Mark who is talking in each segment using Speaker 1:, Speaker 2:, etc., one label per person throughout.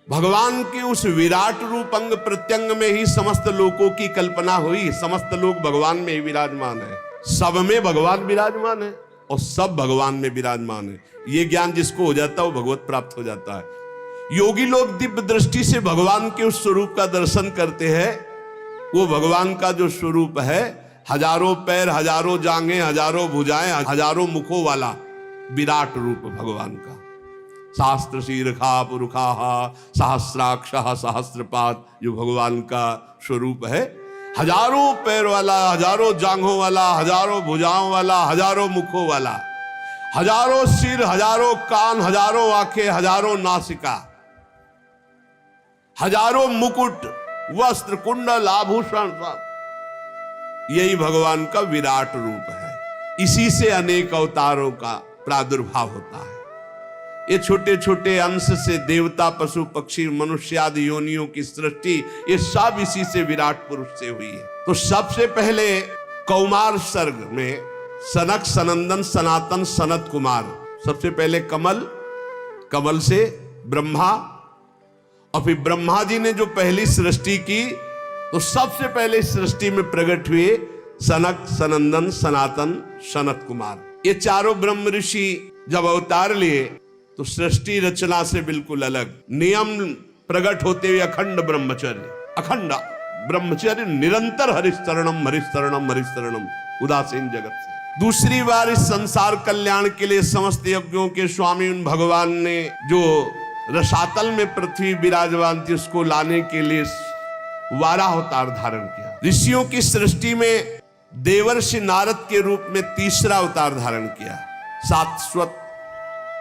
Speaker 1: भगवान के उस विराट रूप अंग प्रत्यंग में ही समस्त लोकों की कल्पना हुई। समस्त लोग भगवान में ही विराजमान है, सब में भगवान विराजमान है और सब भगवान में विराजमान है। ये ज्ञान जिसको हो जाता है वो भगवत प्राप्त हो जाता है। योगी लोग दिव्य दृष्टि से भगवान के उस स्वरूप का दर्शन करते हैं। वो भगवान का जो स्वरूप है, हजारों पैर, हजारों जांघें, हजारों भुजाएं, हजारों मुखों वाला विराट रूप भगवान का। शास्त्र शीर्षा पुरुषाहा सहस्राक्षः सहस्रपाद, जो भगवान का स्वरूप है, हजारों पैर वाला, हजारों जांघों वाला, हजारों भुजाओं वाला, हजारों मुखों वाला, हजारों सिर, हजारों कान, हजारों आंखें, हजारों नासिका, हजारों मुकुट, वस्त्र, कुंडल, आभूषण, सब यही भगवान का विराट रूप है। इसी से अनेक अवतारों का प्रादुर्भाव होता है। ये छोटे छोटे अंश से देवता, पशु, पक्षी, मनुष्य आदि योनियों की सृष्टि, ये सब इसी से विराट पुरुष से हुई है। तो सबसे पहले कौमार सर्ग में सनक, सनंदन, सनातन, सनत कुमार, सबसे पहले कमल, कमल से ब्रह्मा, और फिर ब्रह्मा जी ने जो पहली सृष्टि की तो सबसे पहले सृष्टि में प्रकट हुए सनक, सनंदन, सनातन, सनत कुमार। ये चारों ब्रह्म ऋषि जब अवतार लिए तो सृष्टि रचना से बिल्कुल अलग नियम प्रकट होते हुए अखंड ब्रह्मचर्य, अखंड ब्रह्मचर्य, निरंतर हरिस्तरणम हरिस्तरणम हरिस्तरणम, उदासीन जगत से। दूसरी बार इस संसार कल्याण के लिए समस्त यज्ञों के स्वामी उन भगवान ने जो रसातल में पृथ्वी विराजमान थी उसको लाने के लिए वाराह अवतार धारण किया। ऋषियों की सृष्टि में देवर्षि नारद के रूप में तीसरा अवतार धारण किया। शाश्वत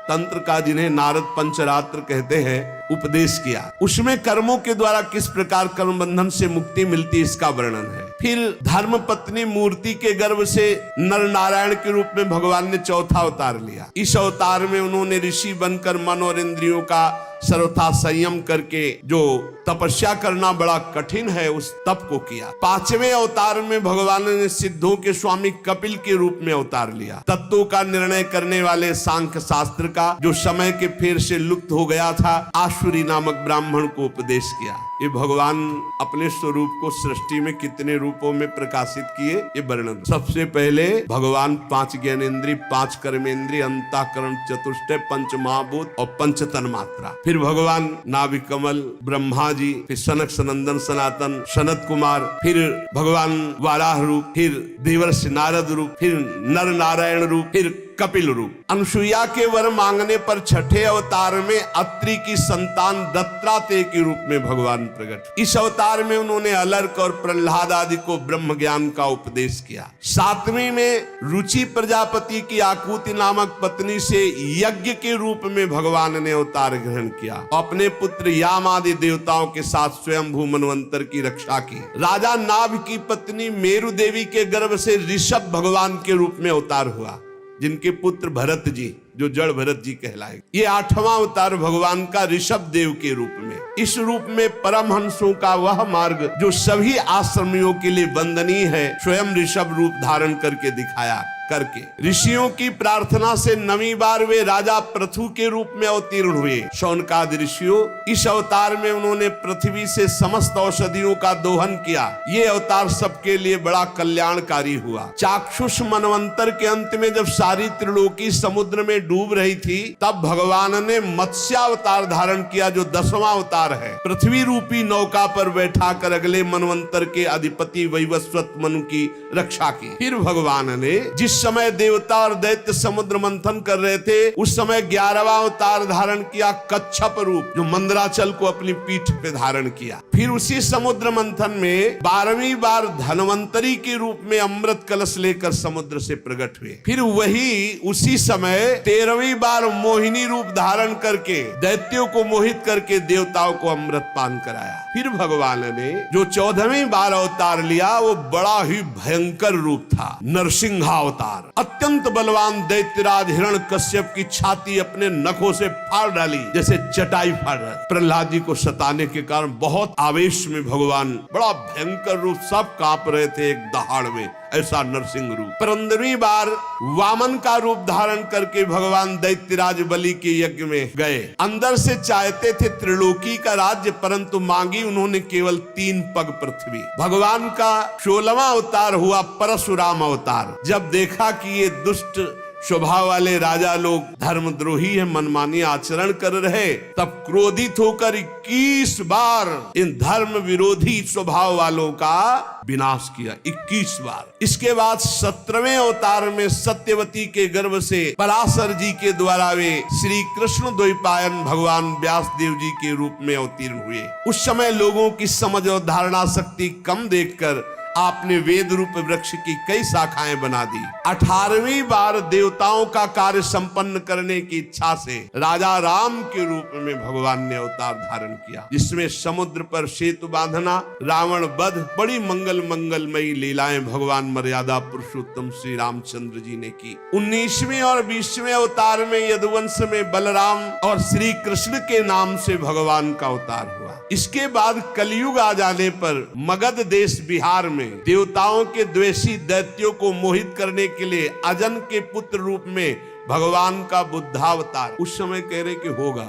Speaker 1: तंत्र का, जिन्हें नारद पंचरात्र कहते हैं, उपदेश किया। उसमें कर्मों के द्वारा किस प्रकार कर्म बंधन से मुक्ति मिलती इसका वर्णन है। फिर धर्म पत्नी मूर्ति के गर्भ से नर नारायण के रूप में भगवान ने चौथा अवतार लिया। इस अवतार में उन्होंने ऋषि बनकर मन और इंद्रियों का सर्वथा संयम करके, जो तपस्या करना बड़ा कठिन है, उस तप को किया। पांचवें अवतार में भगवान ने सिद्धों के स्वामी कपिल के रूप में अवतार लिया। तत्वों का निर्णय करने वाले सांख्य शास्त्र का, जो समय के फेर से लुप्त हो गया था, आसुरी नामक ब्राह्मण को उपदेश किया। ये भगवान अपने स्वरूप को सृष्टि में कितने रूपों में प्रकाशित किए, ये वर्णन। सबसे पहले भगवान 5 ज्ञानेंद्रिय, 5 कर्मेंद्रिय, अंतःकरण, चतुष्टय, पंच महाभूत और पंच तन्मात्रा। फिर भगवान नाभिक कमल, ब्रह्मा जी, फिर सनक, सनंदन, सनातन, सनत कुमार, फिर भगवान वाराह रूप, फिर देवर्षि नारद रूप, फिर नर नारायण रूप, फिर कपिल रूप। अनुसुईया के वर मांगने पर छठे अवतार में अत्रि की संतान दत्तात्रेय के रूप में भगवान प्रकट। इस अवतार में उन्होंने अलर्क और प्रहलाद आदि को ब्रह्म ज्ञान का उपदेश किया। 7वीं में रुचि प्रजापति की आकुति नामक पत्नी से यज्ञ के रूप में भगवान ने अवतार ग्रहण किया। अपने पुत्र याम आदि देवताओं के साथ स्वयंभू मनवंतर की रक्षा की। राजा नाभ की पत्नी मेरु देवी के गर्भ से ऋषभ भगवान के रूप में अवतार हुआ, जिनके पुत्र भरत जी, जो जड़ भरत जी कहलाए। ये 8वां अवतार भगवान का ऋषभ देव के रूप में। इस रूप में परमहंसों का वह मार्ग जो सभी आश्रमियों के लिए वंदनीय है, स्वयं ऋषभ रूप धारण करके दिखाया। करके ऋषियों की प्रार्थना से 9वीं बार वे राजा पृथु के रूप में अवतीर्ण हुए। शौनकादि ऋषियों, इस अवतार में उन्होंने पृथ्वी से समस्त औषधियों का दोहन किया। ये अवतार सबके लिए बड़ा कल्याणकारी हुआ। चाक्षुष मनवंतर के अंत में जब सारी त्रिलोकी समुद्र में डूब रही थी, तब भगवान ने मत्स्यावतार धारण किया, जो 10वां अवतार है। पृथ्वी रूपी नौका पर बैठा कर अगले मनवंतर के अधिपति वैवस्वत मनु की रक्षा की। फिर भगवान ने जिस समय देवता और दैत्य समुद्र मंथन कर रहे थे, उस समय 11वां अवतार धारण किया, कच्छप रूप, जो मंदराचल को अपनी पीठ पे धारण किया। फिर उसी समुद्र मंथन में 12वीं बार धनवंतरी के रूप में अमृत कलश लेकर समुद्र से प्रकट हुए। फिर वही उसी समय 13वीं बार मोहिनी रूप धारण करके दैत्यों को मोहित करके देवताओं को अमृत पान कराया। फिर भगवान ने जो 14वीं बार अवतार लिया, वो बड़ा ही भयंकर रूप था, नरसिंहावतार। अत्यंत बलवान दैत्यराज हिरण्यकश्यप की छाती अपने नखों से फाड़ डाली, जैसे चटाई फाड़ रहा। प्रहलाद जी को सताने के कारण बहुत आवेश में भगवान, बड़ा भयंकर रूप, सब कांप रहे थे एक दहाड़ में, ऐसा नरसिंह रूप। 15वीं बार वामन का रूप धारण करके भगवान दैत्यराज बलि के यज्ञ में गए। अंदर से चाहते थे त्रिलोकी का राज्य, परंतु मांगी उन्होंने केवल 3 पग पृथ्वी। भगवान का 16वां अवतार हुआ परशुराम अवतार। जब देखा कि ये दुष्ट स्वभाव वाले राजा लोग धर्मद्रोही है, मनमानी आचरण कर रहे, तब क्रोधित होकर 21 बार इन धर्म विरोधी स्वभाव वालों का विनाश किया। 21 बार। इसके बाद 17वें अवतार में सत्यवती के गर्भ से पराशर जी के द्वारा वे श्री कृष्ण द्वैपायन भगवान व्यास देव जी के रूप में अवतीर्ण हुए। उस समय लोगों की समझ और धारणा शक्ति कम देखकर आपने वेद रूप वृक्ष की कई शाखाएं बना दी। 18वीं बार देवताओं का कार्य संपन्न करने की इच्छा से राजा राम के रूप में भगवान ने अवतार धारण किया, जिसमें समुद्र पर सेतु बांधना, रावण वध, बड़ी मंगलमयी लीलाएं भगवान मर्यादा पुरुषोत्तम श्री रामचंद्र जी ने की। 19वें और 20वें अवतार में यदुवंश में बलराम और श्री कृष्ण के नाम से भगवान का अवतार हुआ। इसके बाद कलयुग आ जाने पर मगध देश बिहार में देवताओं के द्वेषी दैत्यों को मोहित करने के लिए अजन के पुत्र रूप में भगवान का बुद्धावतार उस समय कह रहे कि होगा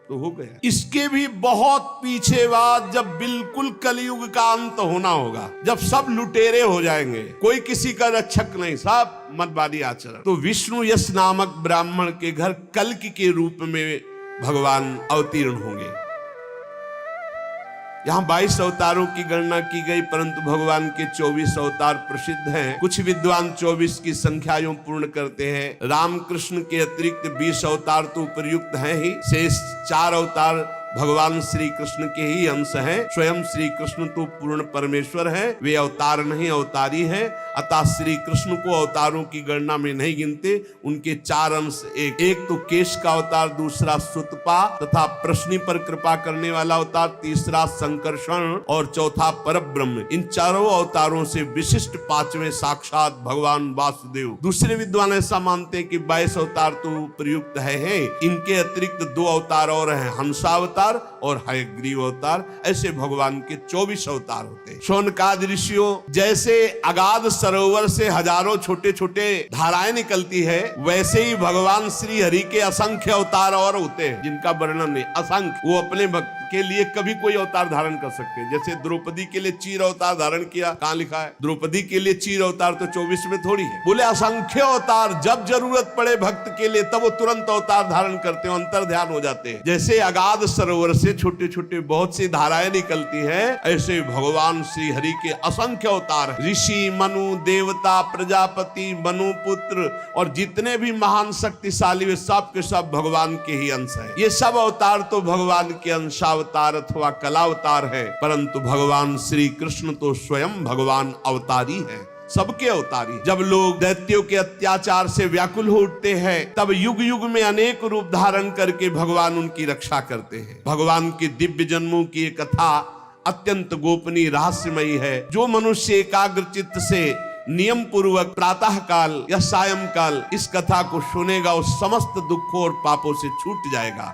Speaker 1: तो हो गया। इसके भी बहुत पीछे बाद, जब बिल्कुल कलयुग का अंत होना होगा, जब सब लुटेरे हो जाएंगे, कोई किसी का रक्षक नहीं, सब मतवादी आचरण, तो विष्णु यश नामक ब्राह्मण के घर कल्कि के रूप में भगवान अवतीर्ण होंगे। यहाँ 22 अवतारों की गणना की गई, परंतु भगवान के 24 अवतार प्रसिद्ध हैं। कुछ विद्वान 24 की संख्या यूं पूर्ण करते हैं। रामकृष्ण के अतिरिक्त 20 अवतार तो उपयुक्त हैं ही, शेष 4 अवतार भगवान श्री कृष्ण के ही अंश हैं। स्वयं श्री कृष्ण तो पूर्ण परमेश्वर हैं, वे अवतार नहीं अवतारी हैं। अतः श्री कृष्ण को अवतारों की गणना में नहीं गिनते। उनके 4 अंश, एक तो केश का अवतार, दूसरा सुतपा तथा प्रश्नि पर कृपा करने वाला अवतार, तीसरा संकर्षण और चौथा परब्रह्म। इन चारों अवतारों से विशिष्ट 5वें साक्षात भगवान वासुदेव। दूसरे विद्वान ऐसा मानते हैं कि 22 अवतार तो प्रयुक्त है। इनके अतिरिक्त 2 अवतार और हैं, हंसावतार और हयग्रीव अवतार। ऐसे भगवान के 24 अवतार होते हैं। शौनकाद ऋषियों, जैसे अगाध सरोवर से हजारों छोटे छोटे धाराएं निकलती है, वैसे ही भगवान श्री हरि के असंख्य अवतार और होते हैं, जिनका वर्णन नहीं, असंख्य। वो अपने भक्त के लिए कभी कोई अवतार धारण कर सकते हैं। जैसे द्रौपदी के लिए चीर अवतार धारण किया, कहाँ लिखा है? द्रौपदी के लिए चीर अवतार तो 24 में थोड़ी है। बोले असंख्य अवतार, जब जरूरत पड़े भक्त के लिए तब वो तुरंत अवतार धारण करते हैं, अंतर ध्यान हो जाते हैं। जैसे अगाध सरोवर से छोटे छोटे बहुत सी धाराएं निकलती है, ऐसे भगवान श्री हरि के असंख्य अवतार। ऋषि, मनु, देवता, प्रजापति, मनु पुत्र और जितने भी महान शक्तिशाली वे सब के सब भगवान के ही अंश है। ये सब अवतार तो भगवान के अंशावतार अथवा कलावतार है, परंतु भगवान श्री कृष्ण तो स्वयं भगवान अवतारी है, सबके अवतारी। जब लोग दैत्यों के अत्याचार से व्याकुल हो उठते हैं, तब युग युग में अनेक रूप धारण करके भगवान उनकी रक्षा करते हैं। भगवान के दिव्य जन्मों की कथा अत्यंत गोपनीय रहस्यमयी है। जो मनुष्य एकाग्र चित्त से नियम पूर्वक प्रातः काल या सायं काल इस कथा को सुनेगा, वो समस्त दुखों और पापों से छूट जाएगा।